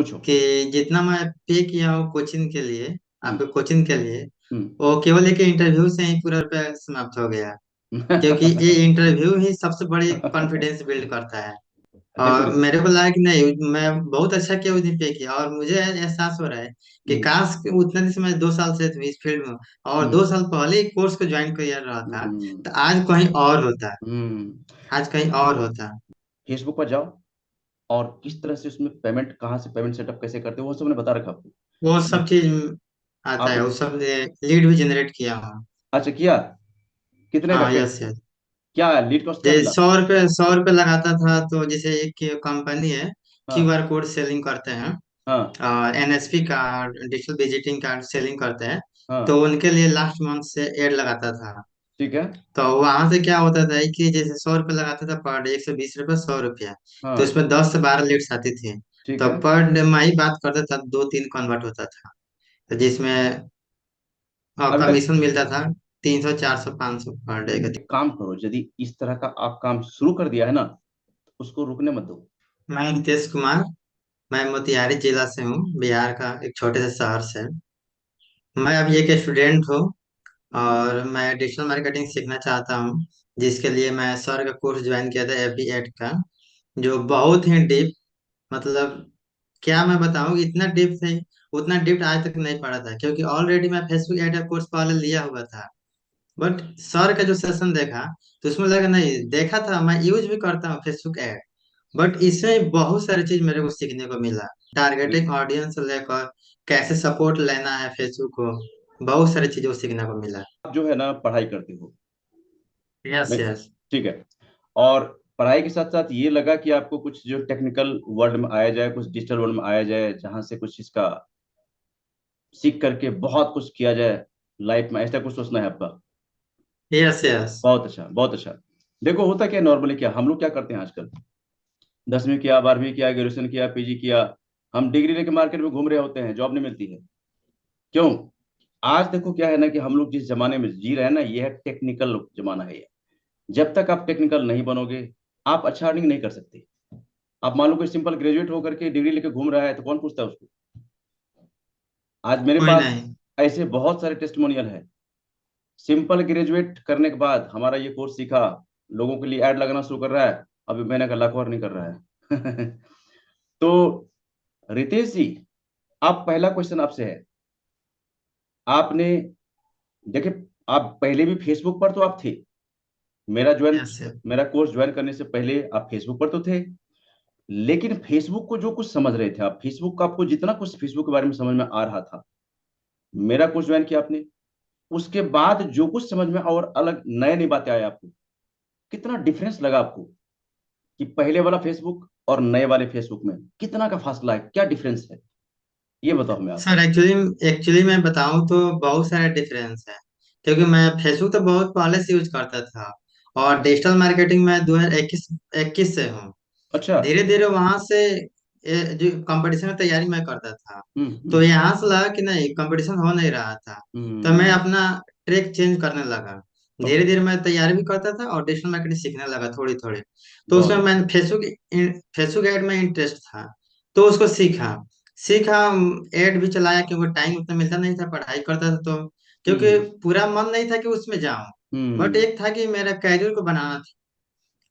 पूछो। कि जितना मैं पे किया हूँ कोचिंग के लिए, हम्म। आपके कोचिंग के लिए, हम्म। वो केवल एक इंटरव्यू से ही पूरा रुपया समाप्त हो गया। क्योंकि ये इंटरव्यू ही सबसे बड़ी कॉन्फिडेंस बिल्ड करता है। और बिल्कुल। मेरे को लगा कि नहीं, मैं बहुत अच्छा किया उस दिन पे किया, और मुझे एहसास हो रहा है कि हम्म। काश कि उतने दिन से मैं 2 साल से इस फील्ड में हूँ, और हम्म। 2 साल पहले ही कोर्स को ज्वाइन कर रहा था, हम्म। तो आज कहीं और होता। हम्म। आज कहीं और देखो, होता। फेसबुक पर जाओ और किस तरह से उसमें पेमेंट, कहाँ से पेमेंट सेटअप कैसे करते हो, वो सब मैंने बता रखा आपको। वो सब चीज आता आप है, वो सब लीड भी जनरेट किया हूँ। अच्छा किया? कितने का हाँ, यस यस। क्या लीड कॉस्ट क्या जैसे मिला? 100 रुपये लगाता था, तो जैसे एक कंपनी है, हाँ। QR कोड सेलिंग करते हैं, हाँ। और NSP card, digital visiting card selling करते हैं। तो हाँ। उनके लिए लास्ट मंथ से एड लगाता था। ठीक है। तो वहां से क्या होता था कि जैसे 100 रुपये लगाता था पर डे, 120 रुपये, 100 रुपया। तो हाँ। उसमें 10 से 12 लीड्स आती थी। ठीक तो है। पर डे मैं ही बात करता था, 2-3 कन्वर्ट होता था, तो जिसमें अभी तक कमीशन मिलता था 300, 400, 500 पर डे का। एक काम करो, यदि इस तरह का आप काम शुरू कर दिया है ना, तो उसको रुकने मत दो। मैं नितेश कुमार, मैं मोतिहारी जिला से हूँ, बिहार का एक छोटे से शहर से। मैं अभी एक स्टूडेंट हूँ, और मैं डिजिटल मार्केटिंग सीखना चाहता हूँ, जिसके लिए मैं सर का कोर्स ज्वाइन किया था, FB8 का, जो बहुत ही डीप, मतलब क्या मैं बताऊँ, इतना डीप थे, उतना डीप आज तक नहीं पढ़ा था, क्योंकि ऑलरेडी मैं फेसबुक एड का कोर्स पहले लिया हुआ था। बट सर का जो सेशन देखा, तो उसमें लगा नहीं, देखा था, मैं यूज भी करता हूँ फेसबुक एड, बट इसमें बहुत सारी चीज मेरे को सीखने को मिला। टारगेटिंग ऑडियंस से लेकर कैसे सपोर्ट लेना है फेसबुक को, बहुत सारी चीजों को सीखने को मिला। आप जो है ना पढ़ाई करते हो। यस मैं यस। ठीक है। और पढ़ाई के साथ साथ ये लगा कि आपको कुछ जो टेक्निकल वर्ल्ड में आया जाए, कुछ डिजिटल वर्ल्ड में आया जाए, जहां से कुछ इसका सीख करके बहुत कुछ किया जाए लाइफ में, ऐसा कुछ सोचना है आपका? Yes yes. बहुत अच्छा, बहुत अच्छा। देखो होता क्या, नॉर्मली क्या हम लोग क्या करते हैं आजकल, 10वीं किया, 12वीं किया, ग्रेजुएशन किया, पीजी किया, हम डिग्री लेके मार्केट में घूम रहे होते हैं, जॉब नहीं मिलती है। क्यों? आज देखो क्या है ना कि हम लोग जिस जमाने में जी रहे हैं ना, ये है टेक्निकल जमाना है ये। जब तक आप टेक्निकल नहीं बनोगे, आप अच्छा अर्निंग नहीं कर सकते। आप मान लो कोई सिंपल ग्रेजुएट होकर के डिग्री लेके घूम रहा है, तो कौन पूछता है उसको? आज मेरे कोई पास नहीं। ऐसे बहुत सारे टेस्टिमोनियल है। सिंपल ग्रेजुएट करने के बाद हमारा ये कोर्स सीखा, लोगों के लिए ऐड लगना शुरू कर रहा है, अभी महीने का लाखों अर्निंग कर रहा है। तो रितेश जी, आप पहला क्वेश्चन आपसे है, आपने देखिए, आप पहले भी फेसबुक पर तो आप थे। मेरा ज्वाइन यस यस। मेरा कोर्स ज्वाइन करने से पहले आप फेसबुक पर तो थे। लेकिन फेसबुक को जो कुछ समझ रहे थे आप, फेसबुक का आपको जितना कुछ फेसबुक के बारे में समझ में आ रहा था, मेरा कोर्स ज्वाइन किया आपने, उसके बाद जो कुछ समझ में और अलग नए नई बातें आए आपको, कितना डिफरेंस लगा आपको? कि पहले वाला फेसबुक और नए वाले फेसबुक में कितना का फासला है, क्या डिफरेंस है, ये बताओ हमें आप। सर, एक्चुअली एक्चुअली मैं बताऊं तो बहुत सारा डिफरेंस है, क्योंकि मैं फेसबुक तो बहुत पहले से यूज करता था, और डिजिटल मार्केटिंग में 2021 21 से हूँ। अच्छा। धीरे धीरे वहां से जो कंपटीशन की तैयारी मैं करता था, हम्म। तो हम्म। यहाँ से लगा कि नहीं, कंपटीशन हो नहीं रहा था। तो मैं हम्म। अपना ट्रैक चेंज करने लगा। धीरे ओके। धीरे मैं तैयारी भी करता था, और डिजिटल मार्केटिंग सीखने लगा थोड़ी थोड़ी। तो उसमें बहुत अच्छा। मैंने फेसबुक फेसबुक ऐड में इंटरेस्ट था, तो उसको सीखा। सीखा, ऐड भी चलाया, क्योंकि टाइम उतना मिलता नहीं था, पढ़ाई करता था, तो क्योंकि हम्म। पूरा मन नहीं था कि उसमें जाऊं। बट हम्म। एक था कि मेरा कैरियर को बनाना था।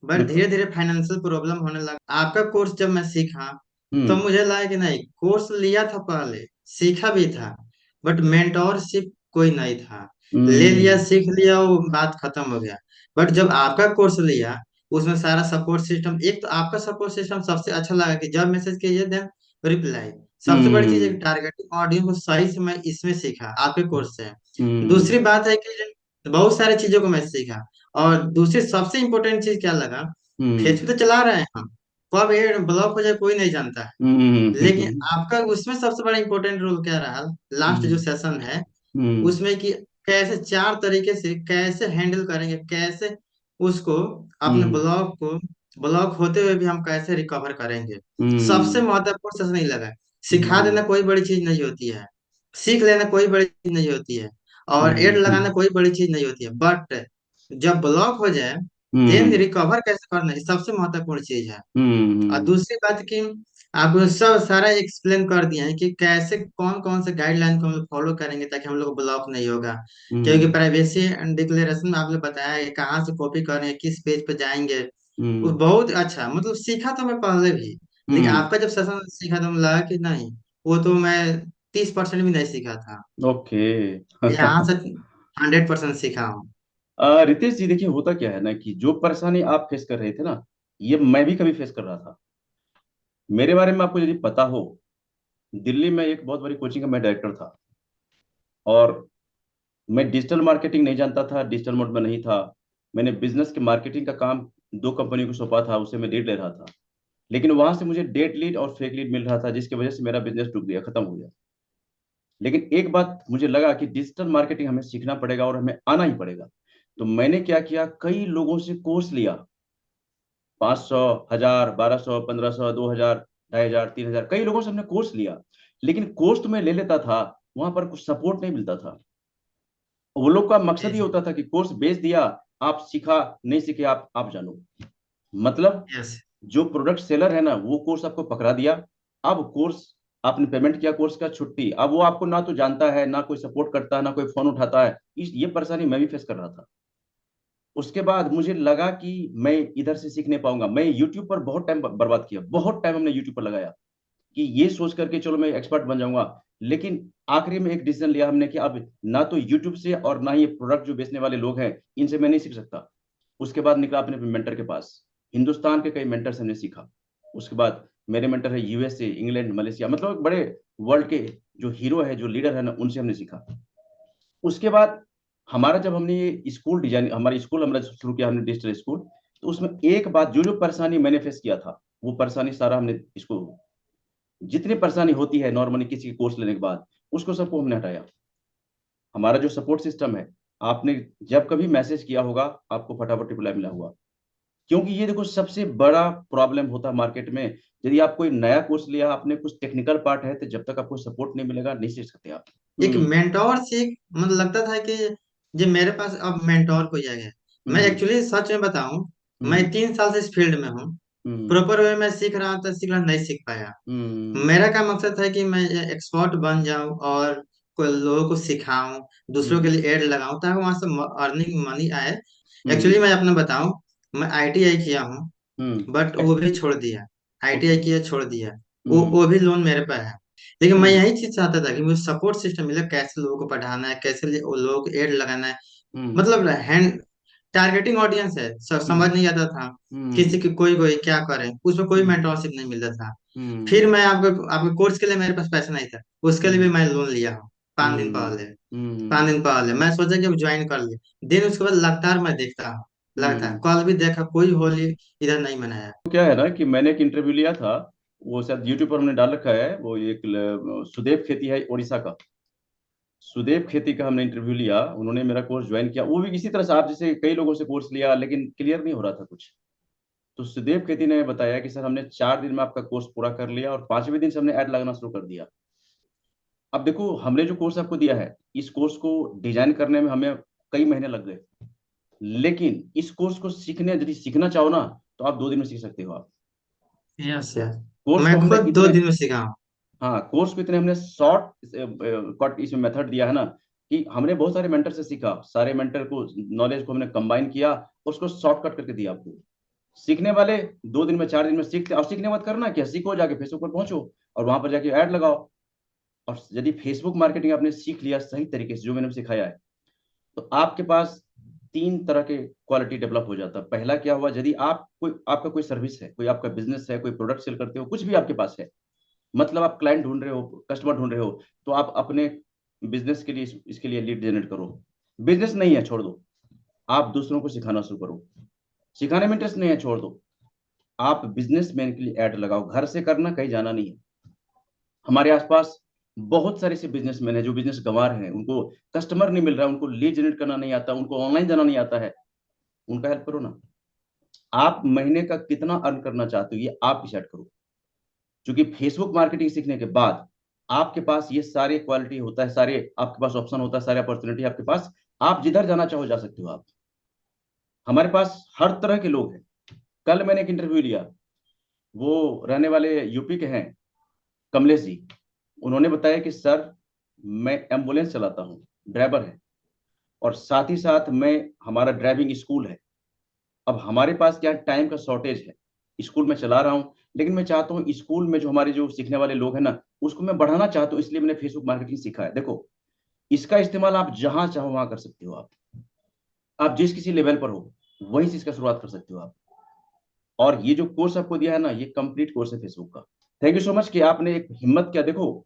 बट धीरे बिल्कुल। धीरे फाइनेंशियल प्रॉब्लम होने लगा। आपका कोर्स जब मैं सीखा, तो हम्म। मुझे लगा कि नहीं, कोर्स लिया था पहले, सीखा भी था, बट मेंटोरशिप कोई नहीं था। ले लिया, हम्म। सीख लिया, वो बात खत्म हो गया। बट जब आपका कोर्स लिया, उसमें सारा सपोर्ट सिस्टम, एक तो आपका सपोर्ट सिस्टम सबसे अच्छा लगा, कि जब मैसेज कीजिए देन रिप्लाई। सबसे बड़ी चीज है हम्म। टारगेटिंग ऑडियंस को सही से मैं इसमें सीखा, आपके कोर्स से। हम्म। दूसरी बात है कि बहुत सारी चीजों को मैं सीखा। और दूसरी सबसे इम्पोर्टेंट चीज क्या लगा, हम्म। फेसबुक तो चला रहे हैं हम, कब एड ब्लॉक हो जाए कोई नहीं जानता है। लेकिन हम्म। आपका उसमें सबसे बड़ा इंपॉर्टेंट रोल क्या रहा, लास्ट जो हम्म। सेशन है, हम्म। उसमें कि कैसे 4 तरीके से कैसे हैंडल करेंगे, कैसे उसको, अपने हम्म। ब्लॉग को, ब्लॉक होते हुए भी हम कैसे रिकवर करेंगे। सबसे हम्म। महत्वपूर्ण सेशन नहीं लगा। सिखा देना हम्म। कोई बड़ी चीज नहीं होती है, सीख लेना कोई बड़ी चीज नहीं होती है, और एड लगाना हम्म। कोई बड़ी चीज नहीं होती है, बट जब ब्लॉक हो जाए, देन हम्म। रिकवर कैसे करना है, सबसे महत्वपूर्ण चीज है। और हम्म। दूसरी बात कि आपको सब सारा एक्सप्लेन कर दिया है कि कैसे कौन कौन से गाइडलाइन को हम लोग फॉलो करेंगे ताकि हम लोग ब्लॉक नहीं होगा। क्योंकि हम्म। प्राइवेसी एंड डिक्लेरेशन में आपने बताया है कहाँ से कॉपी करें, किस पेज पे जाएंगे। वो हम्म। बहुत अच्छा, मतलब सीखा तो मैं पहले भी, लेकिन हम्म। आपका जब सेशन सीखा तो मुझे लगा कि नहीं, वो तो मैं 30% भी नहीं सीखा था। ओके। यहाँ से 100% सीखा हूँ। रितेश जी, देखिए होता क्या है ना कि जो परेशानी आप फेस कर रहे थे ना, ये मैं भी कभी फेस कर रहा था। मेरे बारे में आपको यदि पता हो, दिल्ली में एक बहुत बड़ी कोचिंग का मैं डायरेक्टर था। और मैं डिजिटल मार्केटिंग नहीं जानता था, डिजिटल मोड में नहीं था। मैंने बिजनेस के मार्केटिंग का काम दो कंपनियों को सौंपा था, उससे मैं लीड ले रहा था। लेकिन वहां से मुझे डेड लीड और फेक लीड मिल रहा था, जिसकी वजह से मेरा बिजनेस डूब गया, खत्म हो गया। लेकिन एक बात मुझे लगा कि डिजिटल मार्केटिंग हमें सीखना पड़ेगा और हमें आना ही पड़ेगा। तो मैंने क्या किया, कई लोगों से कोर्स लिया। 500, 1000, 1200, 1500, 2000, 2500, 3000, कई लोगों से हमने कोर्स लिया। लेकिन कोर्स तो मैं ले लेता था, वहां पर कुछ सपोर्ट नहीं मिलता था। वो लोग का जी मकसद ये जी। होता था कि कोर्स बेच दिया, आप सीखा, नहीं सीखे आप जानो। मतलब यस। जो प्रोडक्ट सेलर है ना, वो कोर्स आपको पकड़ा दिया। अब कोर्स आपने पेमेंट किया, कोर्स का छुट्टी। अब वो आपको ना तो जानता है, ना कोई सपोर्ट करता है, ना कोई फोन उठाता है। ये परेशानी मैं भी फेस कर रहा था। उसके बाद मुझे लगा कि मैं इधर से सीख नहीं पाऊंगा। मैं यूट्यूब पर बहुत टाइम बर्बाद किया, बहुत टाइम हमने यूट्यूब पर लगाया कि ये सोच करके चलो मैं एक्सपर्ट बन जाऊंगा। लेकिन आखिरी में एक डिसीजन लिया हमने कि अब ना तो यूट्यूब से और ना ही ये प्रोडक्ट जो बेचने वाले लोग हैं, इनसे मैं नहीं सीख सकता। उसके बाद निकला अपने मेंटर के पास। हिंदुस्तान के कई मेंटर से हमने सीखा। उसके बाद मेरे मेंटर है यूएसए, इंग्लैंड, मलेशिया, मतलब बड़े वर्ल्ड के जो हीरो है, जो लीडर है ना, उनसे हमने सीखा। उसके बाद हमारा जब हमने ये स्कूल डिजाइन, हमारा स्कूल हमने शुरू किया, हमने डिजिटल स्कूल। तो उसमें एक बात, जो जो परेशानी मैंने फेस किया था, वो परेशानी सारा हमने इसको, जितनी परेशानी होती है नॉर्मली किसी कोर्स लेने के बाद, उसको सबको हमने हटाया। हमारा जो सपोर्ट सिस्टम है, आपने जब कभी मैसेज किया होगा, आपको फटाफट रिप्लाई मिला हुआ। क्योंकि ये देखो सबसे बड़ा प्रॉब्लम होता है मार्केट में। यदि आप कोई नया कोर्स लिया, आपने कुछ टेक्निकल पार्ट है, तो जब तक आपको सपोर्ट नहीं मिलेगा, नहीं सीख सकते आप। एक हम्म। मेंटोर से मतलब लगता था कि जो मेरे पास अब मेंटोर कोई आ गया। मैं हम्म। एक्चुअली सच में बताऊं, मैं हम्म। 3 साल से इस फील्ड में हूँ। हम्म। प्रॉपर वे में सीख रहा नहीं सीख पाया। हम्म। मेरा क्या मकसद था कि मैं एक्सपर्ट बन जाऊं और कोई लोगों को सिखाऊं, दूसरों के हम्म। लिए एड लगाऊं ताकि वहां से अर्निंग मनी आए। हम्म। एक्चुअली मैं अपना बताऊं, मैं आईटीआई किया हूँ, हम्म। बट वो भी छोड़ दिया। ITI okay. किया, छोड़ दिया। हम्म। वो भी लोन मेरे पे है। लेकिन मैं हम्म। यही चीज चाहता था कि मुझे सपोर्ट सिस्टम मिले, कैसे लोगों को पढ़ाना है, कैसे वो लोगों को एड लगाना है। हम्म। मतलब हैंड टारगेटिंग ऑडियंस है, समझ हम्म। नहीं आता था। हम्म। किसी की कोई कोई क्या करे, उसमें कोई हम्म। मेंटोरशिप नहीं मिलता था। फिर हम्म। मैं आपके आपके कोर्स के लिए मेरे पास पैसा नहीं था, उसके लिए भी हम्म। मैं लोन लिया हूँ। 5 दिन हम्म। पहले, पाँच हम्म। दिन पहले मैं सोचा कि अब ज्वाइन कर लिया। दिन उसके बाद लगातार मैं देखता हूँ, लगातार हम्म। कल भी देखा, कोई होली इधर नहीं मनाया। तो क्या है ना कि मैंने एक इंटरव्यू लिया था, वो शायद यूट्यूब पर हमने डाल रखा है, वो एक सुदेव खेती है उड़ीसा का। सुदेव खेती का हमने इंटरव्यू लिया, उन्होंने मेरा कोर्स ज्वाइन किया। वो भी इसी तरह से आप जैसे कई लोगों से कोर्स लिया, लेकिन क्लियर नहीं हो रहा था कुछ। तो सुदेव खेती ने बताया कि सर हमने 4 दिन में आपका कोर्स पूरा कर लिया, और 5वें दिन से हमने ऐड लगाना शुरू कर दिया। अब देखो, हमने जो कोर्स आपको दिया है, इस कोर्स को डिजाइन करने में हमें कई महीने लग गए। लेकिन इस कोर्स को सीखने, यदि सीखना चाहो ना, तो आप 2 दिन में सीख सकते हो आप। Yes yes. कोर्स मैं को हमने खुद दो इतने, दिन में सीखा हूँ। हाँ, कोर्स को इतने हमने शॉर्ट कट इसमें मेथड दिया है ना, कि हमने बहुत सारे मेंटर से सीखा, सारे मेंटर को नॉलेज को हमने कंबाइन किया, उसको शॉर्टकट करके दिया आपको। सीखने वाले 2 दिन में, 4 दिन में सीखते। और सीखने मत करना क्या, सीखो, जाके फेसबुक पर पहुंचो और वहां पर जाके ऐड लगाओ। और यदि फेसबुक मार्केटिंग आपने सीख लिया सही तरीके से, जो मैंने सिखाया है, तो आपके पास 3 तरह के क्वालिटी डेवलप हो जाता है। पहला क्या हुआ, यदि आप कोई, आपका कोई सर्विस है, कोई आपका बिजनेस है, कोई प्रोडक्ट सेल करते हो, कुछ भी आपके पास है, मतलब आप क्लाइंट ढूंढ रहे हो, कस्टमर ढूंढ रहे हो, तो आप अपने बिजनेस के लिए इसके लिए लीड जनरेट करो। बिजनेस नहीं है, छोड़ दो, आप दूसरों को सिखाना शुरू करो। सिखाने में इंटरेस्ट नहीं है, छोड़ दो, आप बिजनेसमैन के लिए ऐड लगाओ। घर से करना, कहीं जाना नहीं है। हमारे आसपास बहुत सारे ऐसे बिजनेसमैन हैं जो बिजनेस गंवा रहे हैं, उनको कस्टमर नहीं मिल रहा है, उनको लीड जनरेट करना नहीं आता, उनको ऑनलाइन जाना नहीं आता है। उनका हेल्प करो ना। आप महीने का कितना अर्न करना चाहते हो, ये आप डिसाइड करो। क्योंकि फेसबुक मार्केटिंग सीखने के बाद आपके पास ये सारे क्वालिटी होता है, सारे आपके पास ऑप्शन होता है, सारे अपॉर्चुनिटी आपके पास। आप जिधर जाना चाहो जा सकते हो आप। हमारे पास हर तरह के लोग हैं। कल मैंने एक इंटरव्यू लिया, वो रहने वाले यूपी के हैं, कमलेश जी। उन्होंने बताया कि सर, मैं एम्बुलेंस चलाता हूँ, ड्राइवर है, और साथ ही साथ मैं, हमारा ड्राइविंग स्कूल है। अब हमारे पास क्या टाइम का शॉर्टेज है, स्कूल में चला रहा हूँ, लेकिन मैं चाहता हूँ स्कूल में जो हमारे जो सीखने वाले लोग हैं ना, उसको मैं बढ़ाना चाहता हूँ, इसलिए मैंने फेसबुक मार्केटिंग सीखा है। देखो, इसका इस्तेमाल आप जहां चाहो वहां कर सकते हो। आप जिस किसी लेवल पर हो, वही चीज का शुरुआत कर सकते हो आप। और ये जो कोर्स आपको दिया है ना, ये कंप्लीट कोर्स है फेसबुक का। थैंक यू सो मच कि आपने एक हिम्मत किया। देखो,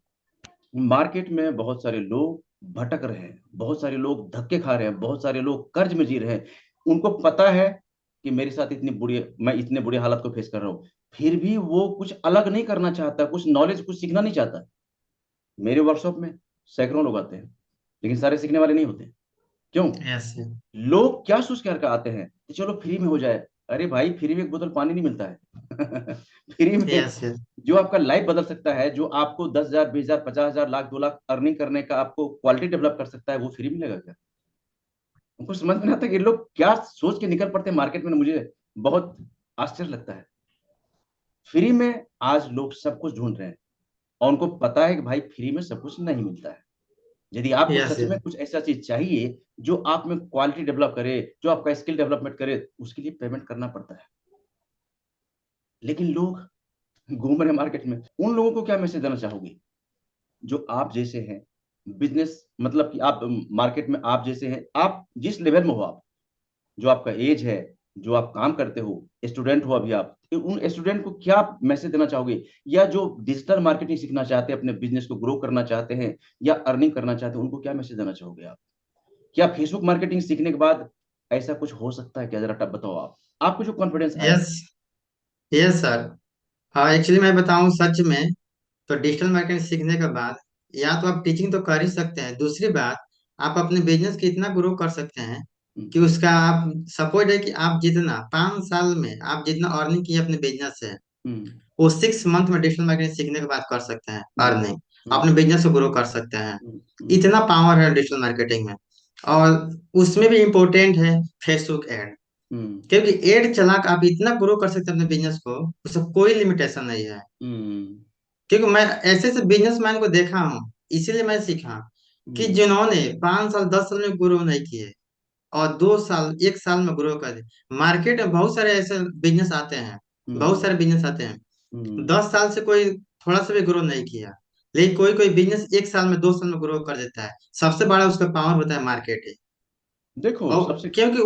मार्केट में बहुत सारे लोग भटक रहे हैं, बहुत सारे लोग धक्के खा रहे हैं, बहुत सारे लोग कर्ज में जी रहे हैं। उनको पता है कि मेरे साथ इतनी बुरी, मैं इतने बुरे हालत को फेस कर रहा हूँ, फिर भी वो कुछ अलग नहीं करना चाहता, कुछ नॉलेज, कुछ सीखना नहीं चाहता। मेरे वर्कशॉप में सैकड़ों लोग आते हैं, लेकिन सारे सीखने वाले नहीं होते। क्यों? यस। लोग क्या सोच कर आते हैं कि चलो फ्री में हो जाए। अरे भाई, फ्री में एक बोतल पानी नहीं मिलता है। फ्री में यस। यस। जो आपका लाइफ बदल सकता है, जो आपको 10,000, 20,000, 50,000, लाख, 2 लाख अर्निंग करने का आपको क्वालिटी डेवलप कर सकता है, वो फ्री मिलेगा क्या? उनको समझ में नहीं आता कि लोग क्या सोच के निकल पड़ते हैं मार्केट में। मुझे बहुत आश्चर्य लगता है। फ्री में आज लोग सब कुछ ढूंढ रहे हैं, और उनको पता है कि भाई फ्री में सब कुछ नहीं मिलता है। यदि आपको यस। सच में कुछ ऐसा चीज चाहिए जो आप में क्वालिटी डेवलप करे, जो आपका स्किल डेवलपमेंट करे, उसके लिए पेमेंट करना पड़ता है। लेकिन लोग घूम रहे मार्केट में। उन लोगों को क्या मैसेज देना चाहोगे जो आप जैसे हैं? बिजनेस मतलब कि आप मार्केट में आप जैसे हैं, आप जिस लेवल में हो, आप जो आपका एज है, जो आप काम करते हो, स्टूडेंट हो अभी आप, उन स्टूडेंट को क्या मैसेज देना चाहोगे? या जो डिजिटल मार्केटिंग सीखना चाहते हैं, अपने बिजनेस को ग्रो करना चाहते हैं, या अर्निंग करना चाहते हैं, उनको क्या मैसेज देना चाहोगे आप? क्या फेसबुक मार्केटिंग सीखने के बाद ऐसा कुछ हो सकता है क्या? जरा टप बताओ आप, आपको जो कॉन्फिडेंस आया। यस। Yes sir. हाँ, एक्चुअली मैं बताऊं सच में, तो डिजिटल मार्केटिंग सीखने के बाद या तो आप टीचिंग तो कर ही सकते हैं, दूसरी बात आप अपने बिजनेस को इतना ग्रो कर सकते हैं हम्म। कि उसका आप सपोज है कि आप जितना 5 साल में आप जितना अर्निंग किए अपने बिजनेस से, हम्म। वो 6 मंथ में डिजिटल मार्केटिंग सीखने के बाद कर सकते हैं हम्म। अर्निंग। हम्म। अपने बिजनेस को ग्रो कर सकते हैं। हम्म। इतना पावर है डिजिटल मार्केटिंग में। और उसमें भी इम्पोर्टेंट है फेसबुक एड, हम्म। क्योंकि एड चला के आप इतना ग्रो कर सकते हैं अपने बिजनेस को, उसका कोई लिमिटेशन नहीं है। हम्म। क्योंकि मैं ऐसे ऐसे बिजनेसमैन को देखा हूँ, इसीलिए मैं सीखा कि हम्म। जिन्होंने 5 साल 10 साल में ग्रो नहीं किए और 2 साल 1 साल में ग्रो कर दिए। मार्केट में बहुत सारे ऐसे बिजनेस आते हैं, बहुत हम्म। सारे बिजनेस आते हैं, हम्म। 10 साल से कोई थोड़ा सा भी ग्रो नहीं किया, लेकिन कोई कोई बिजनेस 1 साल में 2 साल में ग्रो कर देता है। सबसे बड़ा उसका पावर होता है मार्केटिंग। देखो और सबसे। क्योंकि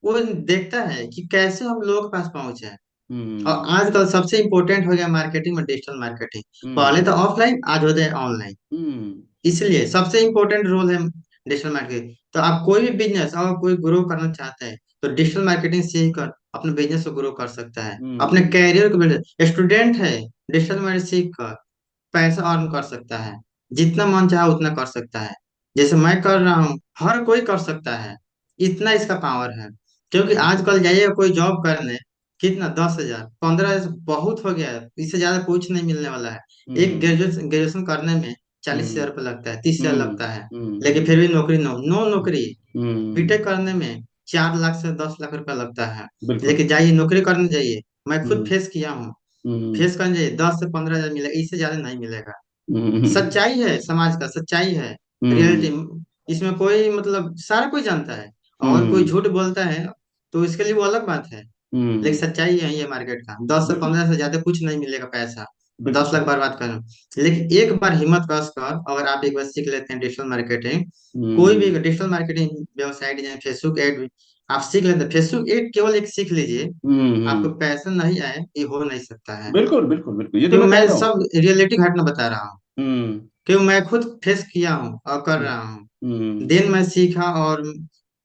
वो देखता है कि कैसे हम लोगों के पास पहुंचे। और हम्म। आजकल सबसे इम्पोर्टेंट हो गया मार्केटिंग में डिजिटल मार्केटिंग। पहले हम्म। तो ऑफलाइन, आज होते हैं ऑनलाइन। हम्म। इसलिए सबसे इम्पोर्टेंट रोल है डिजिटल मार्केटिंग। तो आप कोई भी बिजनेस और कोई ग्रो करना चाहते हैं तो डिजिटल मार्केटिंग सीख कर अपने बिजनेस को ग्रो कर सकता है, अपने हम्म। कैरियर को बिल्ड। स्टूडेंट है, डिजिटल मार्केटिंग सीख कर पैसा अर्न कर सकता है, जितना मन चाहे उतना कर सकता है। जैसे मैं कर रहा हूँ, हर कोई कर सकता है, इतना इसका पावर है। क्योंकि आजकल जाइए कोई जॉब करने, कितना 10,000 15,000 बहुत हो गया है, इससे ज्यादा कुछ नहीं मिलने वाला है। एक हम्म। ग्रेजुएशन ग्रेजुएशन करने में 40,000 हम्म। रुपये लगता है, 30,000 हम्म। लगता है। लेकिन हम्म। फिर भी नौकरी नो नौकरी। हम्म। बीटेक करने में 4 लाख से 10 लाख रुपया लगता है। बिल्कुल। लेकिन जाइए नौकरी करने जाइए, मैं खुद हम्म। फेस किया हूँ, हम्म। फेस करने जाइए 10 से 15,000 मिलेगा, इससे ज्यादा नहीं मिलेगा। हम्म। सच्चाई है, समाज का सच्चाई है, हम्म। रियलिटी। इसमें कोई मतलब सारा कोई जानता है। और कोई हम्म। झूठ बोलता है तो इसके लिए वो अलग बात है। लेकिन हम्म। सच्चाई है ये मार्केट का, 10 से बिल्कुल। 15 से ज्यादा कुछ नहीं मिलेगा पैसा। बिल्कुल 10 लाख सही। बर्बाद करो। लेकिन एक बार हिम्मत कस कर अगर आप एक बार सीख लेते हैं डिजिटल मार्केटिंग, कोई भी हम्म। डिजिटल मार्केटिंग वेबसाइट या फेसबुक एड आप सीख लेते हैं, फेसबुक एड केवल एक सीख लीजिए, आपको हम्म। पैसा नहीं आए ये हो नहीं सकता है। बिल्कुल बिल्कुल बिल्कुल, ये तो क्योंकि मैं कह मैं रहा हूँ। सब रियलिटी घटना बता रहा हूँ, हम्म। क्योंकि मैं खुद फेस किया हूँ और कर रहा हूँ। हम्म। दिन में सीखा, और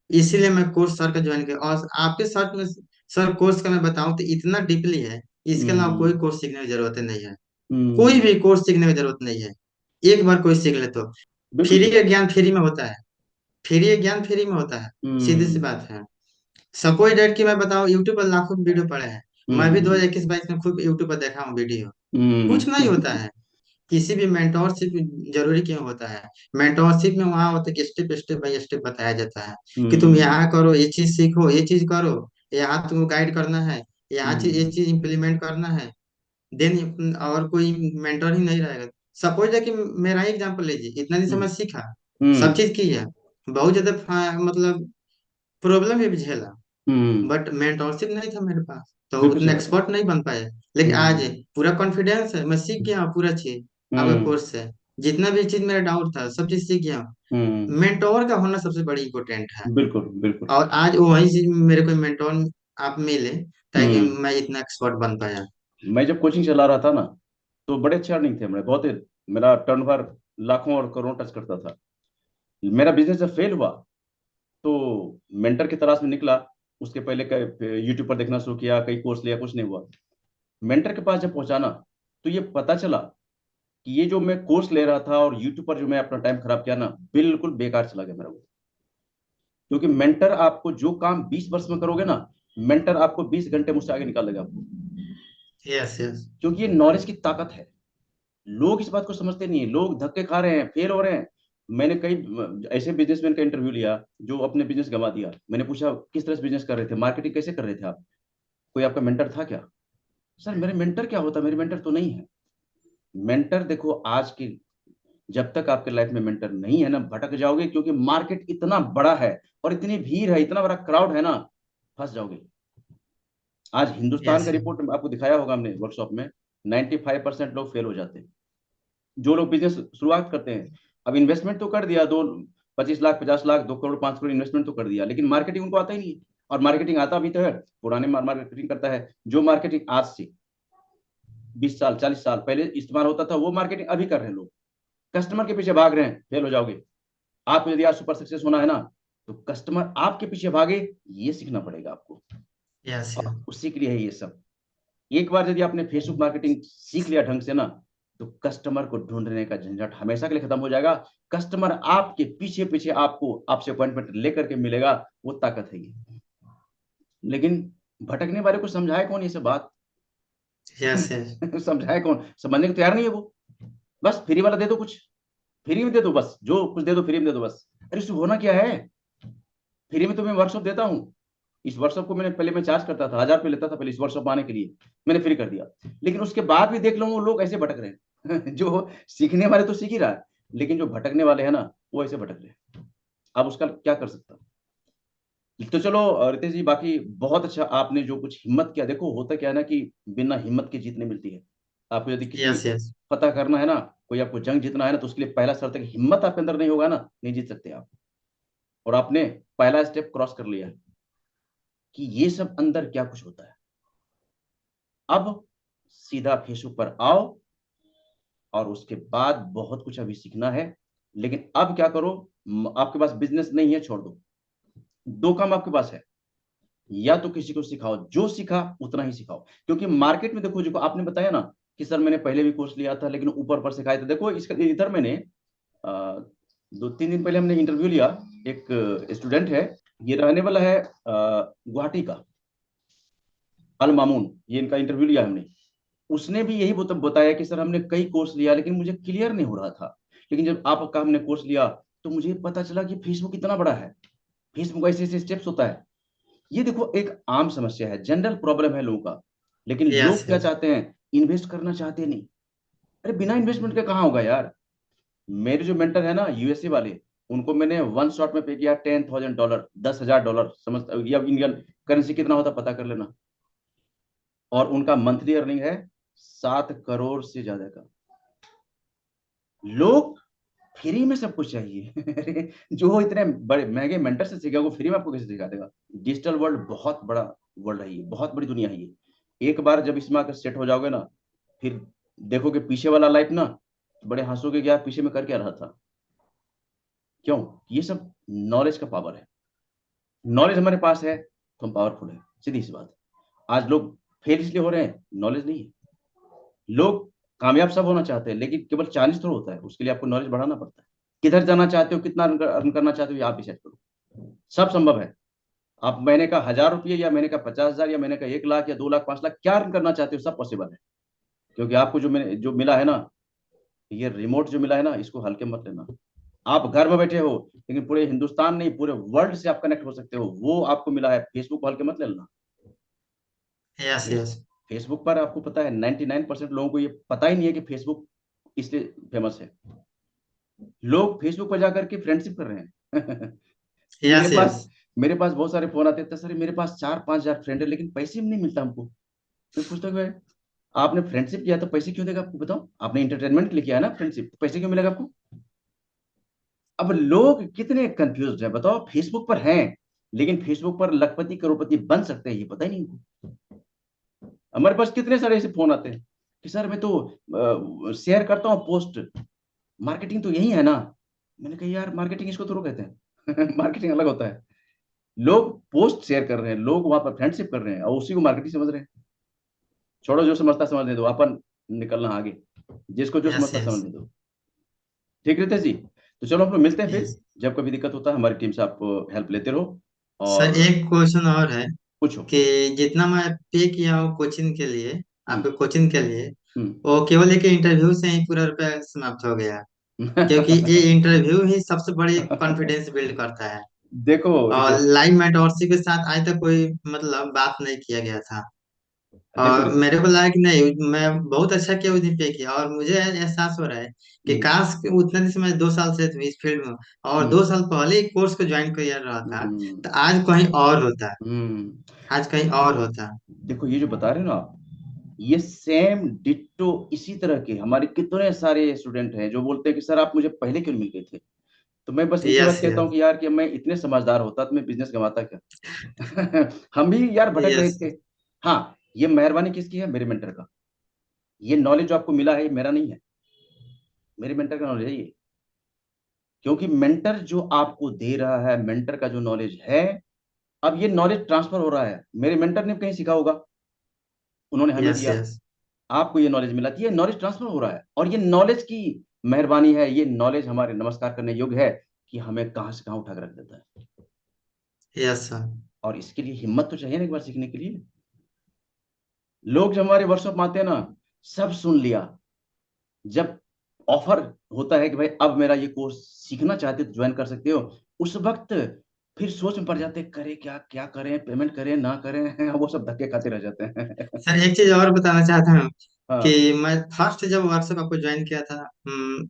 इसीलिए मैं कोर्स सर का ज्वाइन किया। और आपके साथ में सर कोर्स का मैं बताऊं तो इतना डीपली है, इसके अलावा हम्म। कोई कोर्स सीखने की जरूरत नहीं है। कोई हम्म। भी कोर्स सीखने की जरूरत नहीं है, एक बार कोई सीख ले तो। बिल्कुल फ्री सही। का ज्ञान फ्री में होता है, फ्री ज्ञान फ्री में होता है, सीधी सी हम्म। बात है। सपोज डेट की मैं बताऊं, यूट्यूब पर लाखों वीडियो पड़े हैं। मैं भी हम्म। 2021-22 में खुद यूट्यूब पर देखा हूँ वीडियो। कुछ नहीं होता हम्म। है। किसी भी मेंटोरशिप जरूरी क्यों होता है? मेंटोरशिप में वहां होता है कि स्टेप स्टेप बाय स्टेप बताया जाता है कि तुम हम्म। यहाँ करो, ये चीज सीखो, ये चीज करो, यहाँ तुमको गाइड करना है, यहाँ चीज ये हम्म। चीज इम्प्लीमेंट करना है। देन और कोई मेंटर ही नहीं रहेगा। सपोज है कि मेरा ही एग्जांपल लीजिए, इतना दिन से मैं हम्म। सीखा, सब हम्म। चीज की है, बहुत ज्यादा मतलब प्रॉब्लम भी झेला, हम्म। बट मेंटोरशिप नहीं था मेरे पास, तो बिल्कुल उतना सही बात है। एक्सपर्ट नहीं बन पाया। लेकिन आज हम्म। पूरा कॉन्फिडेंस है, मैं सीख गया हूँ पूरा चीज आपके हम्म। कोर्स से। जितना भी चीज मेरा डाउट था सब चीज सीख गया हूँ। हम्म। मेंटोर का होना सबसे बड़ी इंपॉर्टेंट है। बिल्कुल बिल्कुल। और आज वही चीज मेरे को मेंटोर आप मिले, ताकि हम्म। मैं इतना एक्सपर्ट बन पाया। मैं जब कोचिंग चला रहा था ना, तो बड़े अच्छे अर्निंग थे मेरे, बहुत ही। मेरा टर्नओवर लाखों और करोड़ों टच करता था। मेरा बिजनेस जब फेल हुआ, तो मेंटर की तलाश में निकला। उसके पहले यूट्यूब पर देखना शुरू किया, कई कोर्स लिया, कुछ नहीं हुआ। मेंटर के पास जब पहुंचाना, तो ये पता चला कि ये जो मैं कोर्स ले रहा था और यूट्यूब पर जो मैं अपना टाइम खराब किया ना, बिल्कुल बेकार चला गया मेरा वो। क्योंकि मेंटर आपको जो काम 20 वर्ष में करोगे ना, मेंटर आपको 20 घंटे मुझसे आगे निकाल देगा आपको। Yes yes. क्योंकि ये नॉलेज की ताकत है। लोग इस बात को समझते नहीं है, लोग धक्के खा रहे हैं, फेल हो रहे हैं। मैंने कई ऐसे बिजनेसमैन का इंटरव्यू लिया जो अपने बिजनेस गंवा दिया। मैंने पूछा किस तरह से बिजनेस कर रहे थे, मार्केटिंग कैसे कर रहे थे आप, कोई आपका मेंटर था क्या? सर मेरे मेंटर क्या होता, मेरे मेंटर तो नहीं है। मेंटर देखो, आज की, जब तक आपके लाइफ में मेंटर नहीं है ना, भटक जाओगे। क्योंकि मार्केट इतना बड़ा है और इतनी भीड़ है, इतना बड़ा क्राउड है ना, फंस जाओगे। आज हिंदुस्तान यस का रिपोर्ट आपको दिखाया होगा हमने वर्कशॉप में, 95% लोग फेल हो जाते हैं। जो लोग बिजनेस शुरुआत करते हैं, अब इन्वेस्टमेंट तो कर दिया, दो 25 लाख 50 लाख, 2 करोड़ 5 करोड़ इन्वेस्टमेंट तो कर दिया, लेकिन मार्केटिंग उनको आता ही नहीं है। और मार्केटिंग आता भी तो है, पुराने मार्केटिंग करता है। जो मार्केटिंग आज से 20 साल 40 साल पहले इस्तेमाल होता था, वो मार्केटिंग अभी कर रहे हैं लोग। कस्टमर के पीछे भाग रहे हैं, फेल हो जाओगे। आपको यदि आज सुपर सक्सेस होना है ना, तो कस्टमर आपके पीछे भागे, ये सीखना पड़ेगा आपको। यस और यस। उसी के लिए है ये सब। एक बार यदि आपने फेसबुक मार्केटिंग सीख लिया ढंग से ना, तो कस्टमर को ढूंढने का झंझट हमेशा के लिए खत्म हो जाएगा। कस्टमर आपके पीछे पीछे आपको आपसे अपॉइंटमेंट लेकर के मिलेगा। वो ताकत है ये। लेकिन भटकने वाले को समझाए कौन ये सब बात? Yes yes. समझाए कौन, समझने को तैयार नहीं है वो। बस फ्री वाला दे दो कुछ, फ्री में दे दो, बस जो कुछ दे दो फ्री में दे दो बस। अरे उसमें होना क्या है? फ्री में तो मैं वर्कशॉप देता हूँ। इस वर्कशॉप को मैंने पहले मैं चार्ज करता था, 1000 रुपये लेता था पहले इस वर्कशॉप आने के लिए। मैंने फ्री कर दिया। लेकिन उसके बाद भी देख लो वो लोग ऐसे भटक रहे हैं। जो सीखने वाले तो सीख ही रहा है, लेकिन जो भटकने वाले हैं ना, वो ऐसे भटक रहे हैं। अब उसका क्या कर सकता हूँ? तो चलो रितेश जी, बाकी बहुत अच्छा आपने जो कुछ हिम्मत किया। देखो होता क्या है ना, कि बिना हिम्मत के जीत नहीं मिलती है। आपको यदि किसी यस यस। फतह करना है ना, कोई आपको जंग जीतना है ना, तो उसके लिए पहला शर्त है कि हिम्मत आपके अंदर नहीं होगा ना, नहीं जीत सकते आप। और आपने पहला स्टेप क्रॉस कर लिया है कि ये सब अंदर क्या कुछ होता है। अब सीधा फेसबुक पर आओ, और उसके बाद बहुत कुछ अभी सीखना है। लेकिन अब क्या करो, आपके पास बिजनेस नहीं है, छोड़ दो। दो काम आपके पास है, या तो किसी को सिखाओ, जो सीखा उतना ही सिखाओ। क्योंकि मार्केट में देखो, जो आपने बताया ना कि सर मैंने पहले भी कोर्स लिया था लेकिन ऊपर पर सिखाया था, देखो इसका इधर मैंने 2-3 दिन पहले हमने इंटरव्यू लिया। एक स्टूडेंट है, ये रहने वाला है गुवाहाटी का, अल मामून, ये इनका इंटरव्यू लिया हमने। उसने भी यही बताया कि सर हमने कई कोर्स लिया लेकिन मुझे क्लियर नहीं हो रहा था। लेकिन जब आपका हमने कोर्स लिया, तो मुझे पता चला कि फेसबुक इतना बड़ा है, फेसबुक ऐसे ऐसे स्टेप्स होता है। ये देखो एक आम समस्या है, जनरल प्रॉब्लम है लोगों का। लेकिन यस लोग क्या यस। चाहते हैं, इन्वेस्ट करना चाहते नहीं। अरे बिना इन्वेस्टमेंट के कहाँ होगा यार? मेरे जो मेंटर है ना यूएसए वाले, उनको मैंने वन शॉट में पे किया $10,000, $10,000, समझ या इंडियन करेंसी कितना होता पता कर लेना। और उनका मंथली अर्निंग है 7 करोड़ से ज्यादा का। लोग फ्री में सब कुछ चाहिए। अरे जो इतने बड़े महंगे मेंटर से सीखा, वो फ्री में आपको कैसे सिखा देगा? डिजिटल वर्ल्ड बहुत बड़ा वर्ल्ड है, ये बहुत बड़ी दुनिया है ये। एक बार जब इसमें आकर सेट हो जाओगे ना, फिर देखोगे पीछे वाला लाइफ ना, तो बड़े हंसोगे कि यार पीछे में कर क्या रहा था। क्यों? ये सब नॉलेज का पावर है। नॉलेज हमारे पास है तो हम पावरफुल है, सीधी सी बात है। आज लोग फेल इसलिए हो रहे हैं, नॉलेज नहीं है। लोग कामयाब सब होना चाहते हैं, लेकिन केवल चालीस थोड़ा होता है, उसके लिए आपको नॉलेज बढ़ाना पड़ता है। किधर जाना चाहते हो, कितना अर्न करना चाहते हो, ये आप डिसाइड करो। सब संभव है। आप महीने का 1,000 रुपये, या महीने का 50,000, या महीने का 1 लाख, या 2 लाख 5 लाख, क्या अर्न करना चाहते हो, सब पॉसिबल है। क्योंकि आपको जो मिला है ना, ये रिमोट जो मिला है ना, इसको हल्के मत लेना। आप घर में बैठे हो, लेकिन पूरे हिंदुस्तान नहीं, पूरे वर्ल्ड से आप कनेक्ट हो सकते हो, वो आपको मिला है, फेसबुक को हल्के मत लेना। यस ये यस। फेसबुक पर आपको पता है 99% लोगों को ये पता ही नहीं है कि फेसबुक इसलिए फेमस है। लोग फेसबुक पर जाकर के फ्रेंडशिप कर रहे हैं। मेरे यस पास यस। मेरे पास बहुत सारे फोन आते थे सर, मेरे पास 4-5 हजार फ्रेंड है लेकिन पैसे भी नहीं मिलता हमको। मैं पूछता हूँ भाई, आपने फ्रेंडशिप किया तो पैसे क्यों देगा आपको, बताओ। आपने इंटरटेनमेंट के लिए किया है ना फ्रेंडशिप, तो पैसे क्यों मिलेगा आपको। अब लोग कितने कंफ्यूज हैं बताओ, फेसबुक पर हैं लेकिन फेसबुक पर लखपति करोड़पति बन सकते हैं ये पता ही नहीं इनको। हमारे पास कितने सारे ऐसे फोन आते हैं कि सर मैं तो शेयर करता हूँ पोस्ट, मार्केटिंग तो यही है ना। मैंने कहा यार मार्केटिंग इसको तो कहते हैं। मार्केटिंग अलग होता है। लोग पोस्ट शेयर कर रहे हैं, लोग वहां पर फ्रेंडशिप कर रहे हैं और उसी को मार्केटिंग समझ रहे हैं। छोड़ो, जो समझता समझने दो, अपन निकलना आगे, जिसको जो यस समझता यस समझने दो। ठीक रितेश जी, तो चलो हम लोग मिलते हैं फिर। यस। जब कभी दिक्कत होता है हमारी टीम से आप हेल्प लेते रहो। सर और एक क्वेश्चन और है पूछो। कि जितना मैं पे किया हूँ कोचिंग के लिए, आपके हम्म। कोचिंग के लिए, हम्म। वो केवल एक इंटरव्यू से ही पूरा रुपया समाप्त हो गया। क्योंकि ये इंटरव्यू ही सबसे बड़ी कॉन्फिडेंस बिल्ड करता है। देखो और रितेश, लाइव मेंटोरशिप के साथ आज तक कोई मतलब बात नहीं किया गया था। देखो और मेरे को लगा कि नहीं, मैं बहुत अच्छा किया उस दिन पे किया, और मुझे एहसास हो रहा है कि हम्म। काश कि उतना दिन से मैं 2 साल से इस फील्ड में हूँ, और हम्म। 2 साल पहले ही कोर्स को ज्वाइन कर रहा था, हम्म। तो आज कहीं और होता। हम्म। आज कहीं और देखो, होता। देखो ये जो बता रहे हो ना आप, ये सेम डिट्टो इसी तरह के हमारे कितने सारे स्टूडेंट हैं जो बोलते हैं कि सर आप मुझे पहले क्यों नहीं मिल गए थे। तो मैं बस एक ही बात यस कहता यस हूँ कि यार कि मैं इतने समझदार होता तो मैं बिजनेस कमाता क्या। हम भी यार भटक रहे यस थे। हाँ, ये मेहरबानी किसकी है, मेरे मेंटर का। ये नॉलेज जो आपको मिला है ये मेरा नहीं है, मेरे मेंटर का नॉलेज है ये। क्योंकि मेंटर जो आपको दे रहा है, मेंटर का जो नॉलेज है, अब ये नॉलेज ट्रांसफर हो रहा है। मेरे मेंटर ने कहीं सीखा होगा, उन्होंने हमें यस दिया, यस। आपको ये नॉलेज मिला, तो ये नॉलेज ट्रांसफर हो रहा है और ये नॉलेज की मेहरबानी है। ये नॉलेज हमारे नमस्कार करने योग्य है कि हमें कहां से कहां उठा कर रख देता है। Yes sir. और इसके लिए हिम्मत तो चाहिए ना एक बार सीखने के लिए। लोग जब हमारे वर्कशॉप में आते हैं ना, सब सुन लिया, जब ऑफर होता है कि भाई अब मेरा ये कोर्स सीखना चाहते हो तो ज्वाइन कर सकते हो, उस वक्त फिर सोच में पड़ जाते हैं, करें क्या, क्या करें, पेमेंट करें ना करें। वो सब धक्के खाते रह जाते हैं। सर एक चीज और बताना चाहता हूँ कि हाँ। मैं फर्स्ट जब वर्कशॉप आपको ज्वाइन किया था,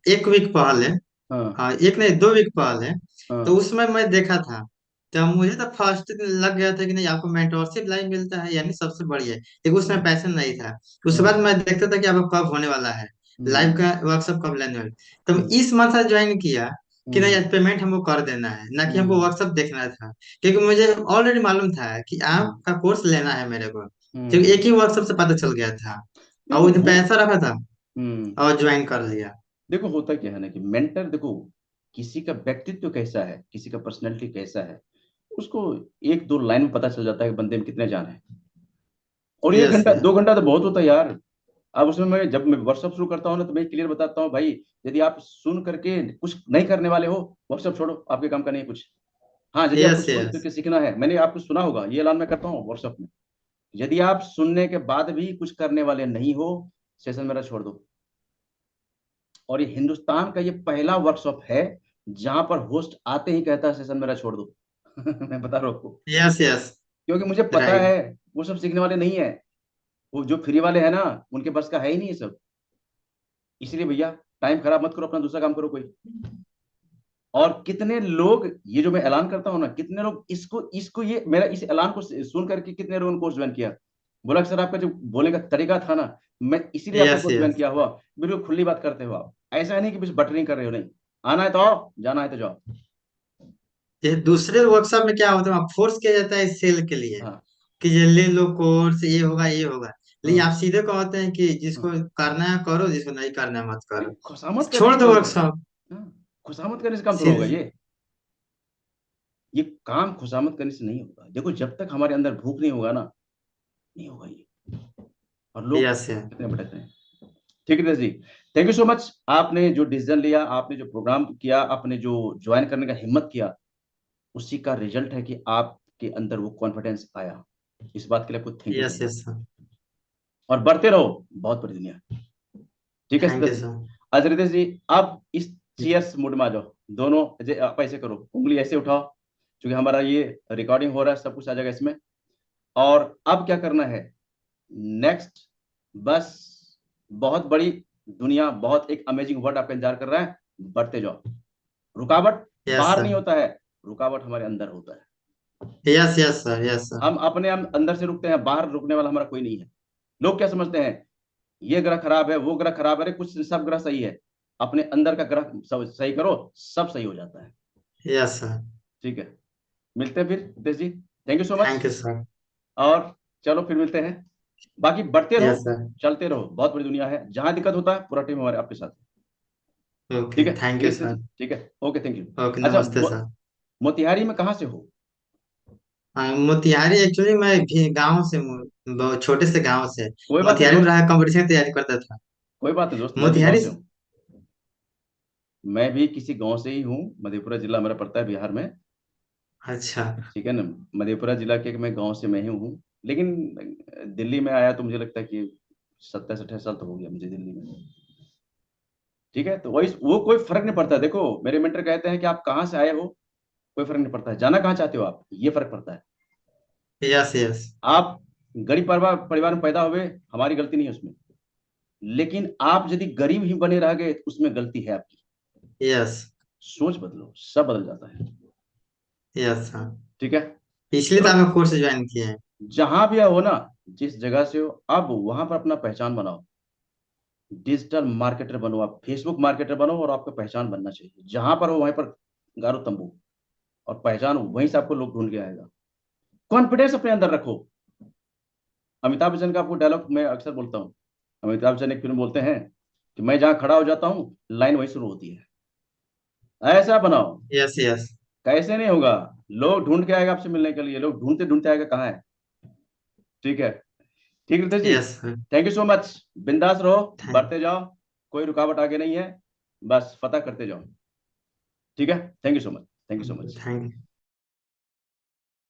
1 वीक पहले, हाँ। हाँ एक नहीं 2 वीक पहले, तो हाँ। उसमें मैं देखा था, तो मुझे तो फर्स्ट दिन लग गया था कि नहीं, आपको मेंटोरशिप लाइव मिलता है यानी सबसे बढ़िया है, लेकिन उसमें हाँ। पैसा नहीं था। उसके बाद हाँ। मैं देखता था कि आपका कब होने वाला है, लाइव हम्म। का वर्कशॉप कब लेने वाले। तो मैं हम्म। इस मंथ ज्वाइन किया कि नहीं, हम्म। आज पेमेंट हमको कर देना है, ना कि हमको हम्म। वर्कशॉप देखना था। क्योंकि मुझे ऑलरेडी मालूम था कि हम्म। आपका कोर्स लेना है मेरे को, क्योंकि हम्म। एक ही वर्कशॉप से पता चल गया था, और देखो उस दिन वो, पैसा रखा था हम्म, और ज्वाइन कर लिया। देखो होता क्या है ना कि मेंटर, देखो किसी का व्यक्तित्व कैसा है, किसी का पर्सनैलिटी कैसा है, उसको 1-2 लाइन में पता चल जाता है कि बंदे में कितने जान है। और एक यस घंटा यस। 2 घंटा तो बहुत होता है यार। अब उसमें मैं जब मैं वर्कशॉप शुरू करता हूँ ना तो मैं क्लियर बताता हूँ भाई, यदि आप सुन करके कुछ नहीं करने वाले हो, वर्कशॉप छोड़ो, आपके काम का नहीं है कुछ। हाँ, यदि आपको यस सुन यस। करके सीखना है, मैंने आपको सुना होगा, ये ऐलान मैं करता हूँ वर्कशॉप में, यदि आप सुनने के बाद भी कुछ करने वाले नहीं हो, सेशन मेरा छोड़ दो। और ये हिंदुस्तान का ये पहला वर्कशॉप है जहां पर होस्ट आते ही कहता है सेशन मेरा छोड़ दो। मैं बता रहा हूँ आपको, यस यस। क्योंकि मुझे पता राइट। है वो सब सीखने वाले नहीं है। वो जो फ्री वाले हैं ना, उनके बस का है ही नहीं ये सब। इसलिए भैया, टाइम खराब मत करो, अपना दूसरा काम करो कोई। और कितने लोग, ये जो मैं ऐलान करता हूँ ना, कितने लोग इसको इसको ये मेरा इस ऐलान को सुन करके कितने लोगों ने कोर्स ज्वाइन किया। बोला कि सर आपका जो बोलने का तरीका था ना, मैं इसीलिए आपका यस कोर्स ज्वाइन यस। किया हुआ। बिल्कुल खुली बात करते हो आप, ऐसा नहीं कि बस बटरिंग कर रहे हो, नहीं। आना है तो आओ, जाना है तो जाओ। ये दूसरे वर्कशॉप में क्या होता है, फोर्स किया जाता है सेल के लिए हाँ। कि ये ले लो कोर्स, ये होगा ये होगा। लेकिन हाँ। आप सीधे कहते हैं कि जिसको हाँ। करना है करो, जिसको नहीं करना है मत नहीं, करो, खुशामद करने छोड़ से दो काम थोड़ा होगा। वर्कशॉप। हाँ, खुशामद करने से काम थोड़ा होगा सीधे। ये काम खुशामद करने से नहीं होगा। देखो जब तक हमारे अंदर भूख नहीं होगा ना, नहीं होगा ये। और लोग यस यस। कितने भटक रहे हैं। ठीक है जी, थैंक यू सो मच। आपने जो डिसीजन लिया, आपने जो प्रोग्राम किया, आपने जो ज्वाइन करने का हिम्मत किया, उसी का रिजल्ट है कि आपके अंदर वो कॉन्फिडेंस आया। इस बात के लिए आपको थैंक यू यस कहना यस है। सर। और बढ़ते रहो, बहुत बड़ी दुनिया है। ठीक है thank Satish you ji. Sir. अच्छा रितेश जी, आप इस चीयर्स मूड में आ जाओ दोनों। आप ऐसे करो, उंगली ऐसे उठाओ, क्योंकि हमारा ये रिकॉर्डिंग हो रहा है, सब कुछ आ जाएगा इसमें। और अब क्या करना है, नेक्स्ट, बस बहुत बड़ी दुनिया, बहुत एक अमेजिंग वर्ड आपका इंतजार कर रहा है, बढ़ते जाओ। रुकावट यस बाहर सर। नहीं होता है, रुकावट हमारे अंदर होता है। Yes yes sir. Yes sir. हम अपने अंदर से रुकते हैं, बाहर रुकने वाला हमारा कोई नहीं है। लोग क्या समझते हैं, ये ग्रह खराब है, वो ग्रह खराब है, अरे कुछ सब ग्रह सही है। अपने अंदर का ग्रह सब सही करो, सब सही हो जाता है। Yes sir. ठीक है, मिलते हैं फिर Ritesh ji, thank you so much. Thank you sir. और चलो फिर मिलते हैं, बाकी बढ़ते यस रहो, सर। चलते रहो, बहुत बड़ी दुनिया है, जहां दिक्कत होता है पूरा टीम हमारे आपके साथ है। ओके ठीक है, थैंक ठीक यू है रितेश सर। जी, ठीक है, ओके, थैंक यू। ओके अच्छा, नमस्ते सर। मोतिहारी में कहाँ से हो? मोतिहारी एक्चुअली मैं भी गांव से हूँ, बहुत छोटे से गांव से। कोई बात नहीं मोतिहारी में दोस्त, रहा कंपटीशन की तैयारी करता था। कोई बात नहीं दोस्त, मैं भी गाँव मोतिहारी। से हूँ। मैं भी किसी गांव से ही हूँ, मधेपुरा जिला मेरा पड़ता है बिहार में। अच्छा। ठीक है ना, मधेपुरा जिला के मैं गांव से मैं ही हूँ, लेकिन दिल्ली में आया तो मुझे लगता है कि 27-28 साल तो हो गया मुझे दिल्ली में। ठीक है, तो वही वो कोई फर्क नहीं पड़ता। देखो, मेरे मेंटर कहते हैं कि आप कहाँ से आए हो, कोई फर्क नहीं पड़ता है, जाना कहाँ चाहते हो आप, ये फर्क पड़ता है। Yes yes. आप गरीब परिवार परिवार में पैदा हुए, हमारी गलती नहीं है उसमें, लेकिन आप यदि गरीब ही बने रह गए तो उसमें गलती है आपकी। यस। सोच बदलो, सब बदल जाता है। यस हाँ। ठीक है, इसलिए तो चलो, आपका कोर्स ज्वाइन किए हैं। जहां भी हो ना, जिस जगह से हो, अब वहां पर अपना पहचान बनाओ। डिजिटल मार्केटर बनो, आप फेसबुक मार्केटर बनो, और आपको पहचान बनना चाहिए, जहां पर हो वहीं पर गारो तंबू, और पहचान वहीं से आपको लोग ढूंढ के आएगा। कॉन्फिडेंस अपने अंदर रखो। अमिताभ बच्चन का आपको डायलॉग मैं अक्सर बोलता हूँ। अमिताभ बच्चन एक फिल्म बोलते हैं कि मैं जहां खड़ा हो जाता हूँ, लाइन वहीं शुरू होती है। ऐसा बनाओ। Yes yes. कैसे नहीं होगा, लोग ढूंढ के आएगा आपसे मिलने के लिए, लोग ढूंढते ढूंढते आएगा कहाँ है। ठीक है, ठीक Ritesh ji, yes sir. Thank you so much. बिंदास रहो, थैंक बढ़ते जाओ, कोई रुकावट आगे नहीं है, बस फतह करते जाओ। ठीक है, thank you so much, thank you so much. Thank